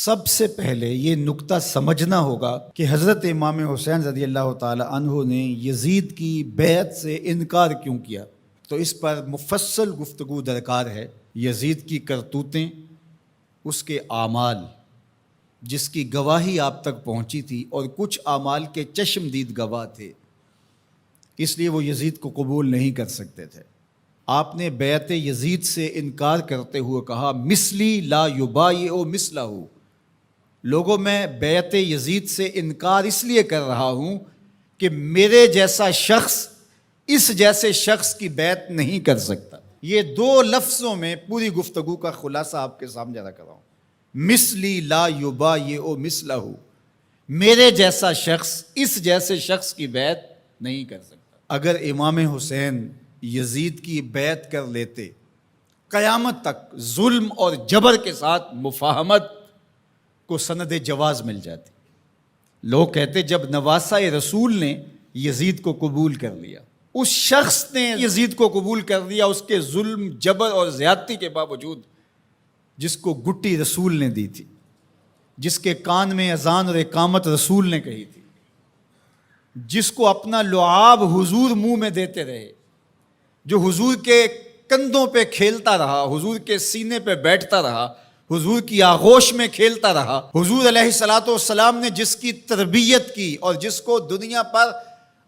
سب سے پہلے یہ نکتہ سمجھنا ہوگا کہ حضرت امام حسین رضی اللہ تعالی عنہ نے یزید کی بیعت سے انکار کیوں کیا، تو اس پر مفصل گفتگو درکار ہے۔ یزید کی کرتوتیں، اس کے اعمال جس کی گواہی آپ تک پہنچی تھی، اور کچھ اعمال کے چشمدید گواہ تھے، اس لیے وہ یزید کو قبول نہیں کر سکتے تھے۔ آپ نے بیعت یزید سے انکار کرتے ہوئے کہا مثلی لا یبایع مثلہ، لوگوں میں بیعت یزید سے انکار اس لیے کر رہا ہوں کہ میرے جیسا شخص اس جیسے شخص کی بیعت نہیں کر سکتا۔ یہ دو لفظوں میں پوری گفتگو کا خلاصہ آپ کے سامنے رکھ رہا ہوں۔ مثلی لا یبایع مثلہ، میرے جیسا شخص اس جیسے شخص کی بیعت نہیں کر سکتا۔ اگر امام حسین یزید کی بیعت کر لیتے، قیامت تک ظلم اور جبر کے ساتھ مفاہمت کو سند جواز مل جاتی۔ لوگ کہتے جب نواسہ رسول نے یزید کو قبول کر لیا، اس شخص نے یزید کو قبول کر لیا اس کے ظلم، جبر اور زیادتی کے باوجود، جس کو گٹی رسول نے دی تھی، جس کے کان میں اذان اور اقامت رسول نے کہی تھی، جس کو اپنا لعاب حضور منہ میں دیتے رہے، جو حضور کے کندھوں پہ کھیلتا رہا، حضور کے سینے پہ بیٹھتا رہا، حضور کی آغوش میں کھیلتا رہا، حضور علیہ الصلوۃ والسلام نے جس کی تربیت کی اور جس کو دنیا پر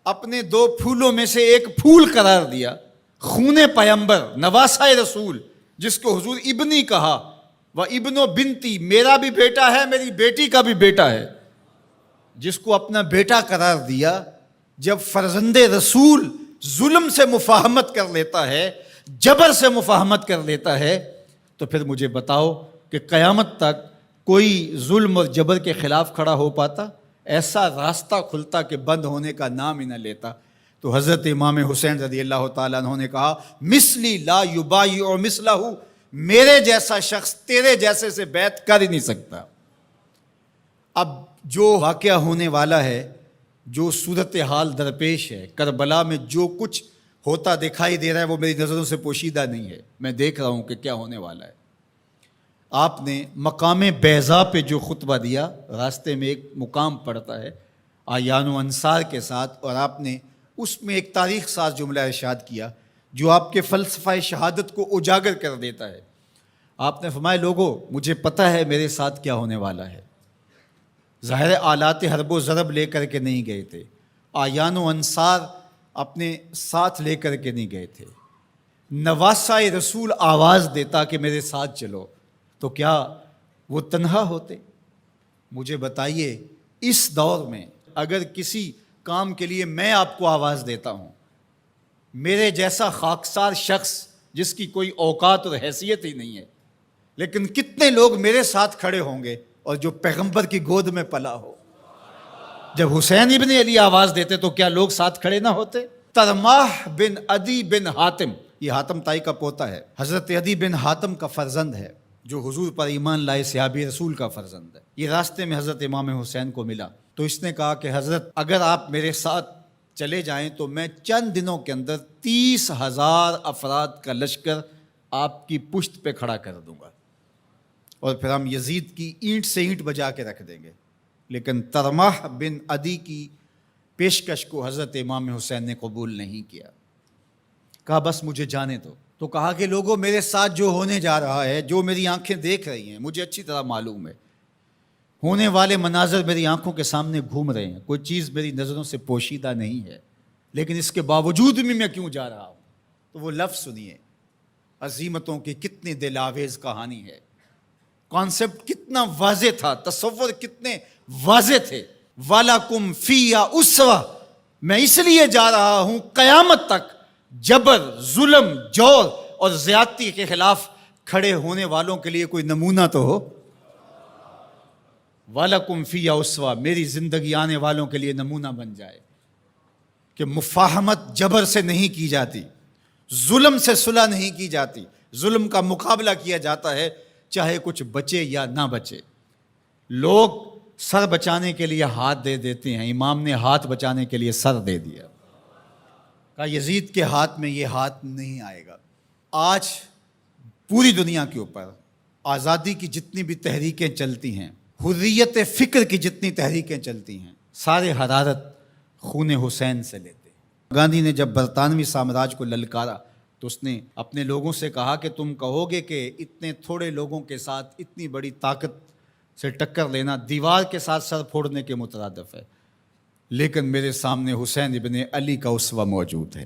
اپنے دو پھولوں میں سے ایک پھول قرار دیا، خون پیمبر، نواسہ رسول، جس کو حضور ابنی کہا، وہ ابن و بنتی، میرا بھی بیٹا ہے، میری بیٹی کا بھی بیٹا ہے، جس کو اپنا بیٹا قرار دیا، جب فرزند رسول ظلم سے مفاہمت کر لیتا ہے، جبر سے مفاہمت کر لیتا ہے، تو پھر مجھے بتاؤ کہ قیامت تک کوئی ظلم اور جبر کے خلاف کھڑا ہو پاتا؟ ایسا راستہ کھلتا کہ بند ہونے کا نام ہی نہ لیتا۔ تو حضرت امام حسین رضی اللہ تعالیٰ عنہ نے کہا مثلی لا یبایع مثلہ، میرے جیسا شخص تیرے جیسے سے بیعت کر ہی نہیں سکتا۔ اب جو واقعہ ہونے والا ہے، جو صورتحال درپیش ہے، کربلا میں جو کچھ ہوتا دکھائی دے رہا ہے، وہ میری نظروں سے پوشیدہ نہیں ہے، میں دیکھ رہا ہوں کہ کیا ہونے والا ہے۔ آپ نے مقام بیضا پہ جو خطبہ دیا، راستے میں ایک مقام پڑتا ہے آیان و انصار کے ساتھ، اور آپ نے اس میں ایک تاریخ ساز جملہ ارشاد کیا جو آپ کے فلسفہ شہادت کو اجاگر کر دیتا ہے۔ آپ نے فرمایا لوگوں، مجھے پتہ ہے میرے ساتھ کیا ہونے والا ہے۔ ظاہر آلات حرب و ضرب لے کر کے نہیں گئے تھے، آیان و انصار اپنے ساتھ لے کر کے نہیں گئے تھے۔ نواسہ رسول آواز دیتا کہ میرے ساتھ چلو، تو کیا وہ تنہا ہوتے؟ مجھے بتائیے، اس دور میں اگر کسی کام کے لیے میں آپ کو آواز دیتا ہوں، میرے جیسا خاکسار شخص جس کی کوئی اوقات اور حیثیت ہی نہیں ہے، لیکن کتنے لوگ میرے ساتھ کھڑے ہوں گے، اور جو پیغمبر کی گود میں پلا ہو۔ جب حسین ابن علی آواز دیتے تو کیا لوگ ساتھ کھڑے نہ ہوتے؟ ترماح بن عدی بن حاتم، یہ حاتم تائی کا پوتا ہے، حضرت عدی بن حاتم کا فرزند ہے، جو حضور پر ایمان لائے صحابی رسول کا فرزند ہے۔ یہ راستے میں حضرت امام حسین کو ملا، تو اس نے کہا کہ حضرت اگر آپ میرے ساتھ چلے جائیں تو میں چند دنوں کے اندر 30,000 افراد کا لشکر آپ کی پشت پہ کھڑا کر دوں گا، اور پھر ہم یزید کی اینٹ سے اینٹ بجا کے رکھ دیں گے۔ لیکن ترماح بن عدی کی پیشکش کو حضرت امام حسین نے قبول نہیں کیا، کہا بس مجھے جانے دو۔ تو کہا کہ لوگوں، میرے ساتھ جو ہونے جا رہا ہے، جو میری آنکھیں دیکھ رہی ہیں، مجھے اچھی طرح معلوم ہے، ہونے والے مناظر میری آنکھوں کے سامنے گھوم رہے ہیں، کوئی چیز میری نظروں سے پوشیدہ نہیں ہے، لیکن اس کے باوجود بھی میں کیوں جا رہا ہوں؟ تو وہ لفظ سنیے، عزیمتوں کی کتنی دل آویز کہانی ہے، کانسیپٹ کتنا واضح تھا، تصور کتنے واضح تھے۔ وَلَكُمْ فِيهَا أُسْوَةٌ، میں اس لیے جا رہا ہوں قیامت تک جبر، ظلم، جور اور زیادتی کے خلاف کھڑے ہونے والوں کے لیے کوئی نمونہ تو ہو۔ وَلَكُمْ فِيهَا أُسْوَةٌ، میری زندگی آنے والوں کے لیے نمونہ بن جائے کہ مفاہمت جبر سے نہیں کی جاتی، ظلم سے صلح نہیں کی جاتی، ظلم کا مقابلہ کیا جاتا ہے، چاہے کچھ بچے یا نہ بچے۔ لوگ سر بچانے کے لیے ہاتھ دے دیتے ہیں، امام نے ہاتھ بچانے کے لیے سر دے دیا، کہا یزید کے ہاتھ میں یہ ہاتھ نہیں آئے گا۔ آج پوری دنیا کے اوپر آزادی کی جتنی بھی تحریکیں چلتی ہیں، حریت فکر کی جتنی تحریکیں چلتی ہیں سارے حرارت خون حسین سے لیتے ہیں۔ گاندھی نے جب برطانوی سامراج کو للکارا تو اس نے اپنے لوگوں سے کہا کہ تم کہو گے کہ اتنے تھوڑے لوگوں کے ساتھ اتنی بڑی طاقت سے ٹکر لینا دیوار کے ساتھ سر پھوڑنے کے مترادف ہے، لیکن میرے سامنے حسین ابن علی کا اسوہ موجود ہے۔